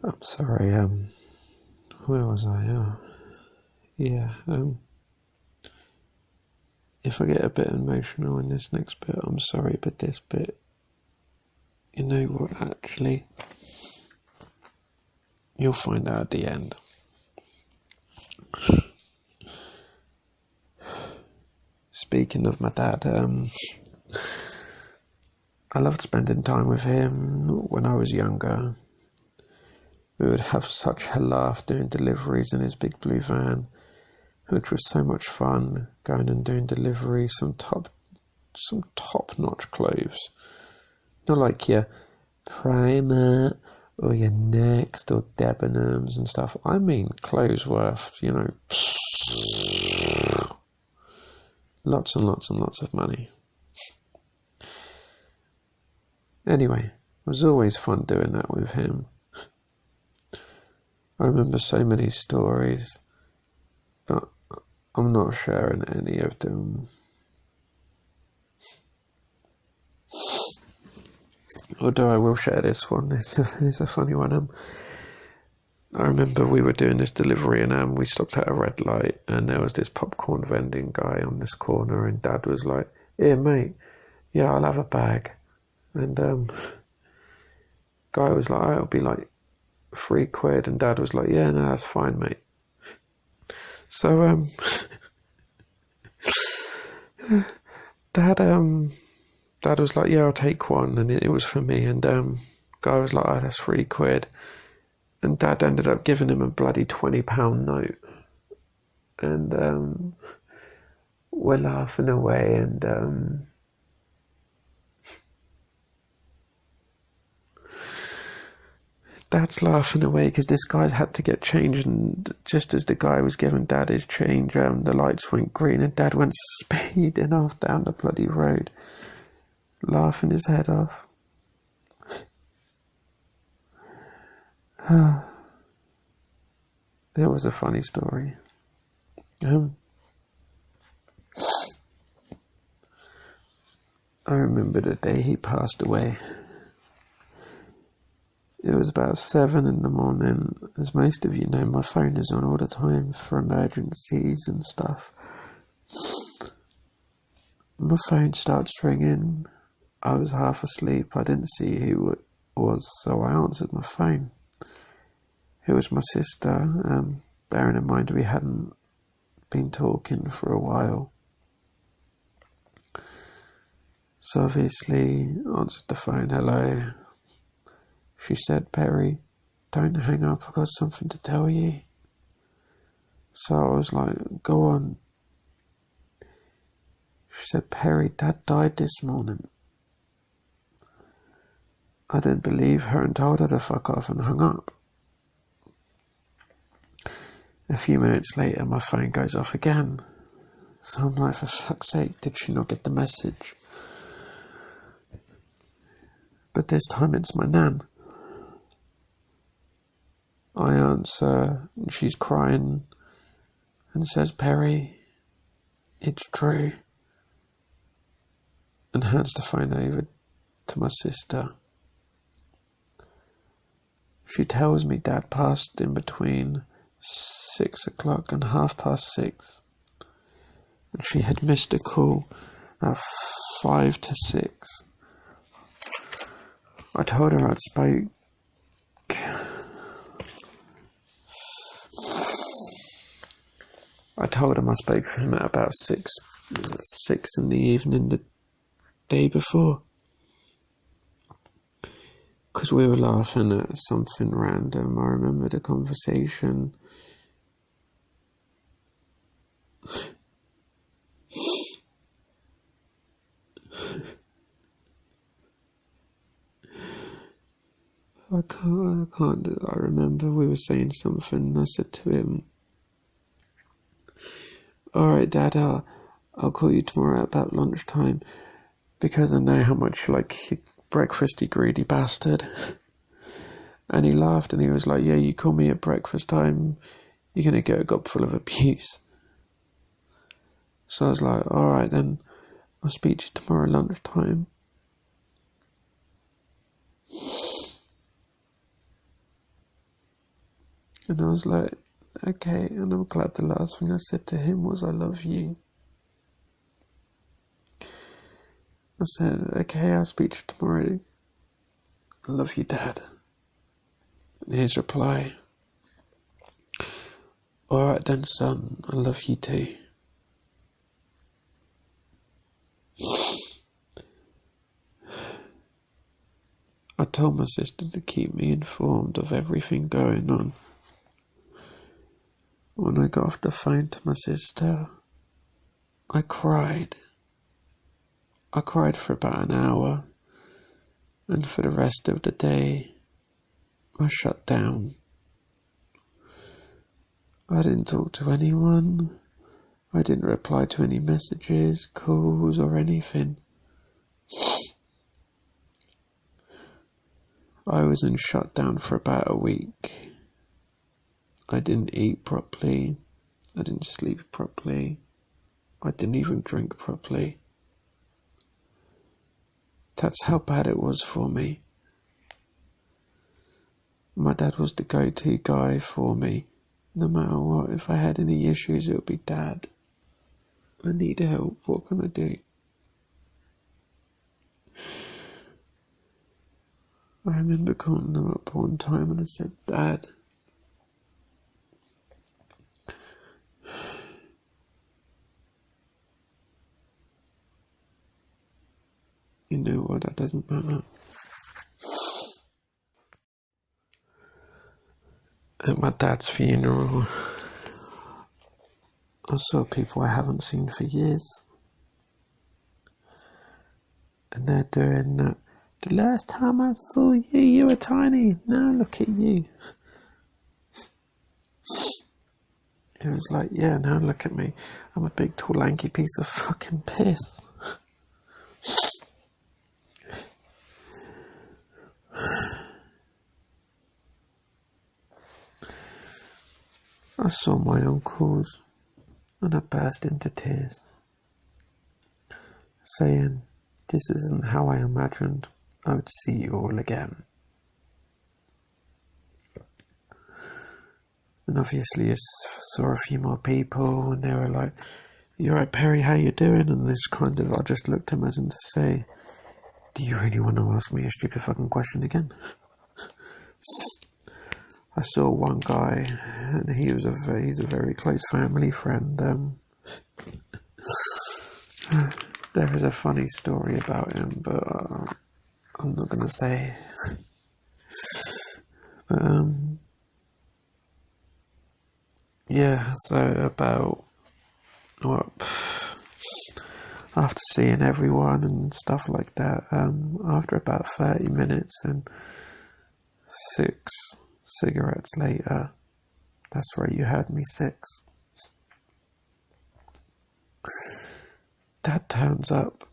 I'm sorry, where was I? Yeah, if I get a bit emotional in this next bit, I'm sorry, but this bit, you know what, actually, you'll find out at the end. Speaking of my dad, I loved spending time with him when I was younger. We would have such a laugh doing deliveries in his big blue van, which was so much fun, going and doing deliveries, some top-notch clothes. Not like your Primer or your Next or Debenhams and stuff. I mean clothes worth, lots and lots and lots of money. Anyway, it was always fun doing that with him. I remember so many stories, but I'm not sharing any of them. Although I will share this one, it's a funny one. I remember we were doing this delivery and we stopped at a red light and there was this popcorn vending guy on this corner and Dad was like, "Here mate, yeah, I'll have a bag." And guy was like, "Oh, it'll be like £3." And Dad was like, "Yeah, no, that's fine mate." So Dad Dad was like, "Yeah, I'll take one," and it was for me. And guy was like, "Oh, that's £3." And Dad ended up giving him a bloody £20 note. And we're laughing away, and Dad's laughing away because this guy had to get change, and just as the guy was giving Dad his change, the lights went green, and Dad went speeding off down the bloody road, laughing his head off. It was a funny story. I remember the day he passed away. It was about 7 in the morning. As most of you know, my phone is on all the time for emergencies and stuff. My phone starts ringing. I was half asleep. I didn't see who it was, so I answered my phone. It was my sister, bearing in mind we hadn't been talking for a while. So obviously answered the phone. "Hello." She said, "Perry, don't hang up, I've got something to tell you." So I was like, "Go on." She said, "Perry, Dad died this morning." I didn't believe her and told her to fuck off and hung up. A few minutes later, my phone goes off again. So I'm like, for fuck's sake, did she not get the message? But this time it's my nan. I answer, and she's crying and says, "Perry, it's true," and hands the phone over to my sister. She tells me Dad passed in between 6 o'clock and 6:30, and she had missed a call at 5 to 6. I told her I'd spoke. I told him I spoke to him at about 6 in the evening the day before. Because we were laughing at something random. I remember the conversation. I remember we were saying something, and I said to him, "Alright, Dad, I'll call you tomorrow at about lunchtime, because I know how much you like breakfast, you greedy bastard." And he laughed and he was like, "Yeah, you call me at breakfast time, you're gonna get a gob full of abuse." So I was like, "Alright then, I'll speak to you tomorrow lunchtime." And I was like, okay, and I'm glad the last thing I said to him was, I love you. I said, okay, I'll speak to you tomorrow. I love you, Dad. And his reply, alright then, son, I love you too. I told my sister to keep me informed of everything going on. When I got off the phone to my sister, I cried. I cried for about an hour, and for the rest of the day, I shut down. I didn't talk to anyone. I didn't reply to any messages, calls, or anything. I was in shutdown for about a week. I didn't eat properly. I didn't sleep properly. I didn't even drink properly. That's how bad it was for me. My dad was the go-to guy for me. No matter what, if I had any issues, it would be Dad. I need help. What can I do? I remember calling them up one time and I said, Dad, you know what, that doesn't matter. At my dad's funeral, I saw people I haven't seen for years. And they're doing that. The last time I saw you, you were tiny. Now look at you. It was like, yeah, now look at me. I'm a big, tall, lanky piece of fucking piss. I saw my uncles and I burst into tears, saying, this isn't how I imagined I would see you all again. And obviously I saw a few more people and they were like, you alright Perry, how you doing? And this kind of, I just looked at them as in to say, do you really want to ask me a stupid fucking question again? I saw one guy and he's a very close family friend. There is a funny story about him, but I'm not going to say. But, yeah, so about, what, after seeing everyone and stuff like that, after about 30 minutes and 6 cigarettes later, that's right, you heard me, 6. Dad turns up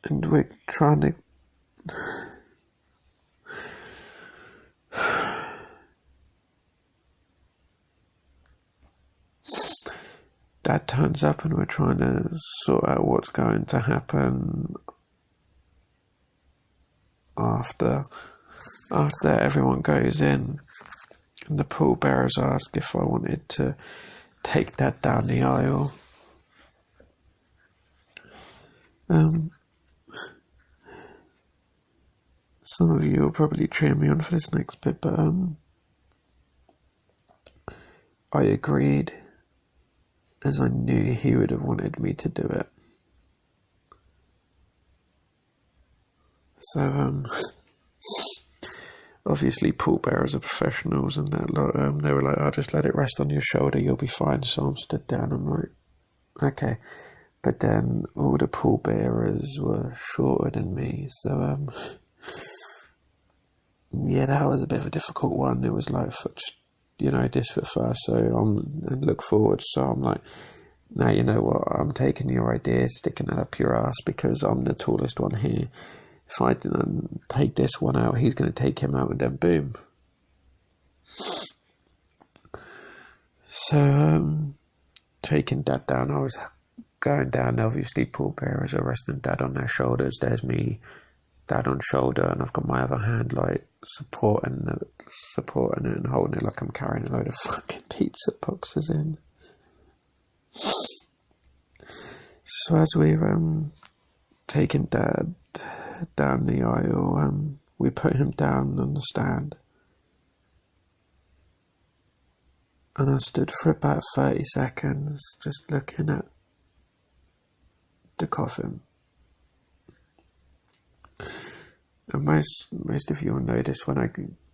and we're trying to Dad turns up and we're trying to sort out what's going to happen after everyone goes in, and the pallbearers ask if I wanted to take Dad down the aisle. Some of you will probably cheer me on for this next bit, but I agreed, as I knew he would have wanted me to do it. So obviously pallbearers are professionals, and that they were like, "I'll just let it rest on your shoulder, you'll be fine." So I'm stood down. I'm like, okay, but then all the pallbearers were shorter than me, so yeah, that was a bit of a difficult one. It was like, this for first, so and look forward. So I'm like, now you know what? I'm taking your idea, sticking it up your ass because I'm the tallest one here. If I didn't take this one out, he's going to take him out, and then boom. So taking Dad down, I was going down. Obviously, pallbearers are resting Dad on their shoulders. There's me dad on shoulder, and I've got my other hand like supporting it and holding it like I'm carrying a load of fucking pizza boxes in. So as we're taking Dad down the aisle, we put him down on the stand, and I stood for about 30 seconds just looking at the coffin. And most of you will notice when I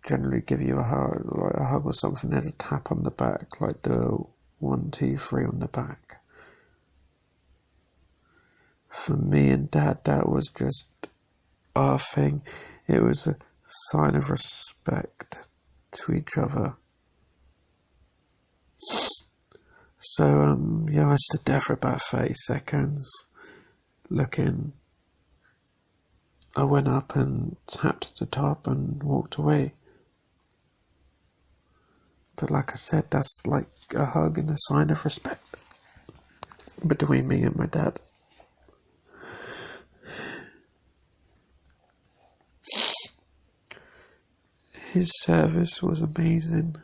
generally give you a hug or something, there's a tap on the back, like the 1, 2, 3 on the back. For me and Dad, that was just our thing. It was a sign of respect to each other. So, yeah, I stood there for about 30 seconds, looking. I went up and tapped the top and walked away. But like I said, that's like a hug and a sign of respect between me and my dad. His service was amazing.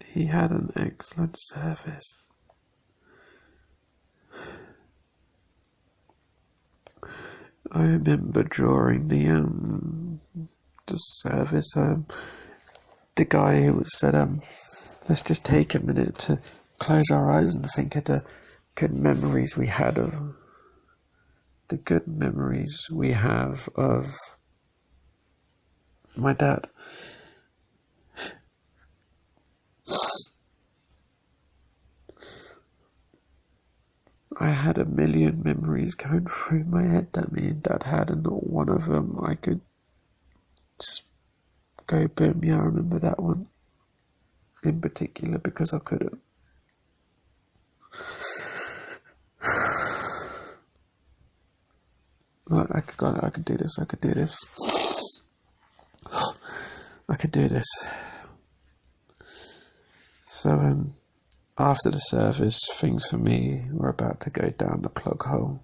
He had an excellent service. I remember during the service, the guy who said, let's just take a minute to close our eyes and think of the good memories we had of my dad. I had a million memories going through my head that me and Dad had, and not one of them I could just go boom, yeah, I remember that one in particular because I couldn't. Like, I could do this, I could do this. I could do this. So, after the service, things for me were about to go down the plug hole.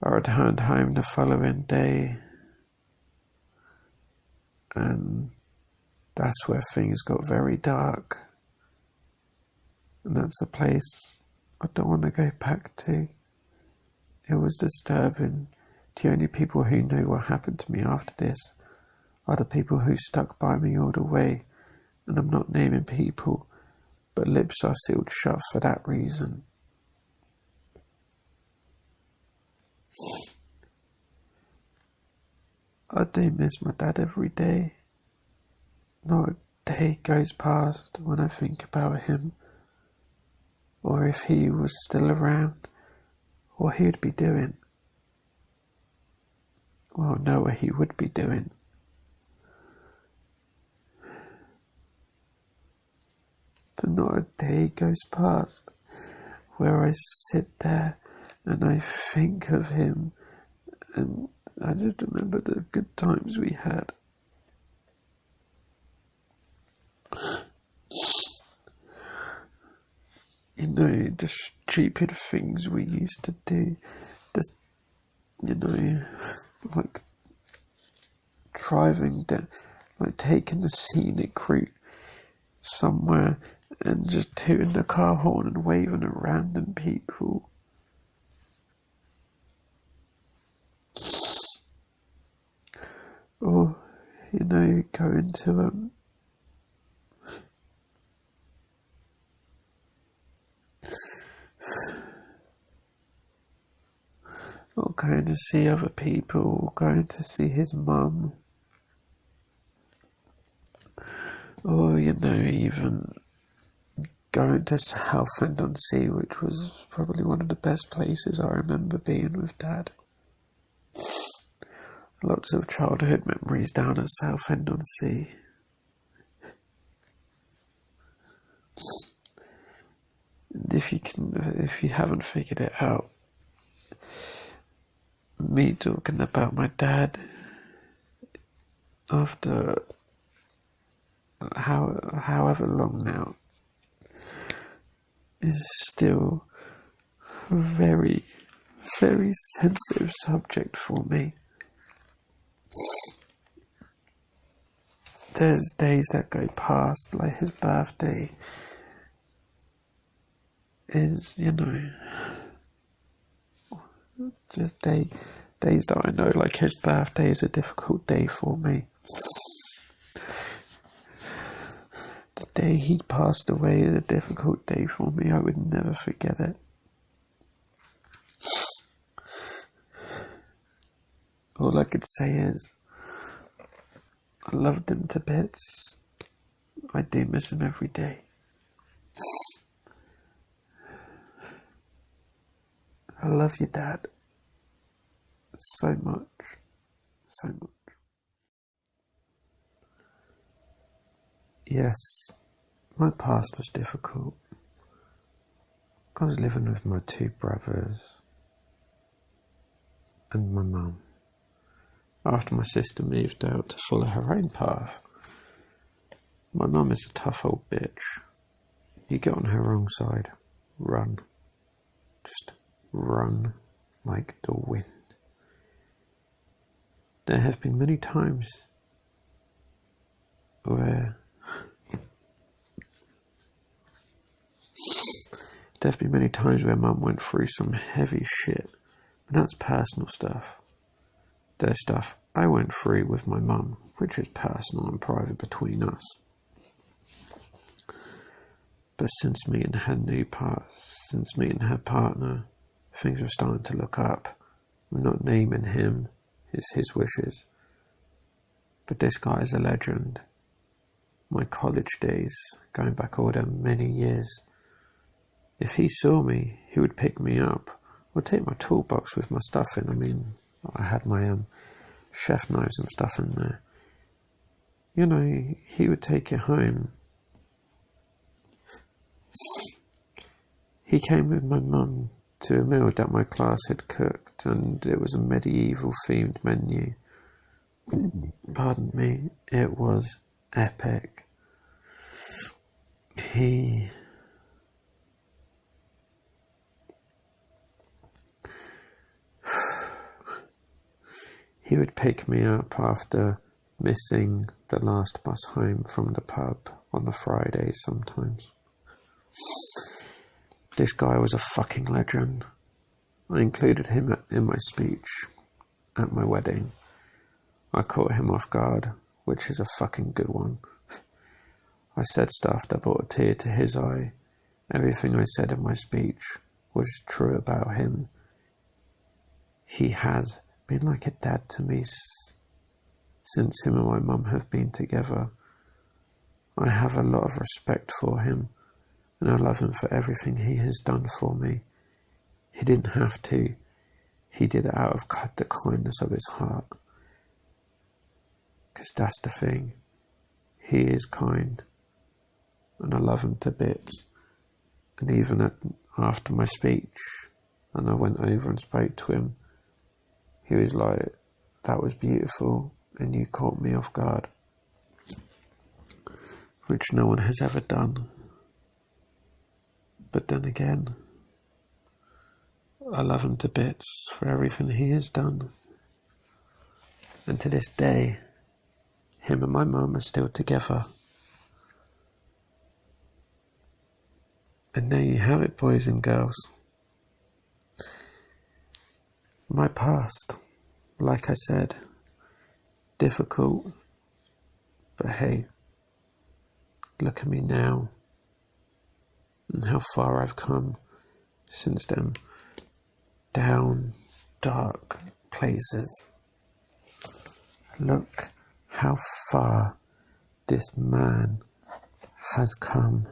I returned home the following day, and that's where things got very dark. And that's a place I don't want to go back to. It was disturbing. The only people who know what happened to me after this are the people who stuck by me all the way, and I'm not naming people, but lips are sealed shut for that reason. I do miss my dad every day. Not a day goes past when I think about him, or if he was still around, what he would be doing. Well, know what he would be doing. But not a day goes past where I sit there and I think of him, and I just remember the good times we had. You know, the stupid things we used to do, just, you know, like driving down, like taking the scenic route somewhere and just tooting the car horn and waving at random people. Or, you know, going to or going to see other people, or going to see his mum, or, you know, even going to Southend-on-Sea, which was probably one of the best places I remember being with Dad. Lots of childhood memories down at Southend-on-Sea. If you haven't figured it out, me talking about my dad after however long now is still very, very sensitive subject for me. There's days that go past, like his birthday is, just days that I know, like his birthday is a difficult day for me. The day he passed away is a difficult day for me. I would never forget it. All I could say is, I loved him to bits. I do miss him every day. I love you, Dad. So much. So much. Yes, my past was difficult. I was living with my 2 brothers and my mum. After my sister moved out to follow her own path. My mum is a tough old bitch. You get on her wrong side, run. Just run like the wind. There have been many times where Mum went through some heavy shit, but that's personal stuff. There's stuff I went through with my mum, which is personal and private between us. But since meeting her partner, things are starting to look up. I'm not naming him, it's his wishes. But this guy is a legend. My college days, going back over many years. If he saw me, he would pick me up, or take my toolbox with my stuff in. I mean, I had my chef knives and stuff in there. He would take it home. He came with my mum to a meal that my class had cooked, and it was a medieval themed menu. Pardon me, it was epic. He would pick me up after missing the last bus home from the pub on the Fridays sometimes. This guy was a fucking legend. I included him in my speech at my wedding. I caught him off guard, which is a fucking good one. I said stuff that brought a tear to his eye. Everything I said in my speech was true about him. He has been like a dad to me since him and my mum have been together. I have a lot of respect for him, and I love him for everything he has done for me. He didn't have to. He did it out of the kindness of his heart. Because that's the thing. He is kind, and I love him to bits. And even after my speech, and I went over and spoke to him, he was like, that was beautiful, and you caught me off guard. Which no one has ever done. But then again, I love him to bits for everything he has done. And to this day, him and my mum are still together. And there you have it, boys and girls. My past, like I said, difficult, but hey, look at me now, and how far I've come since them down, dark places. Look how far this man has come.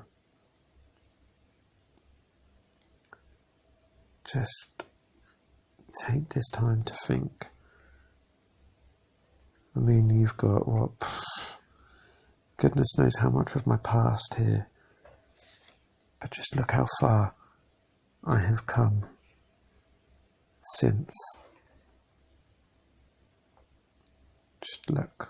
Just take this time to think. I mean, you've got goodness knows how much of my past here, but just look how far I have come since. Just look.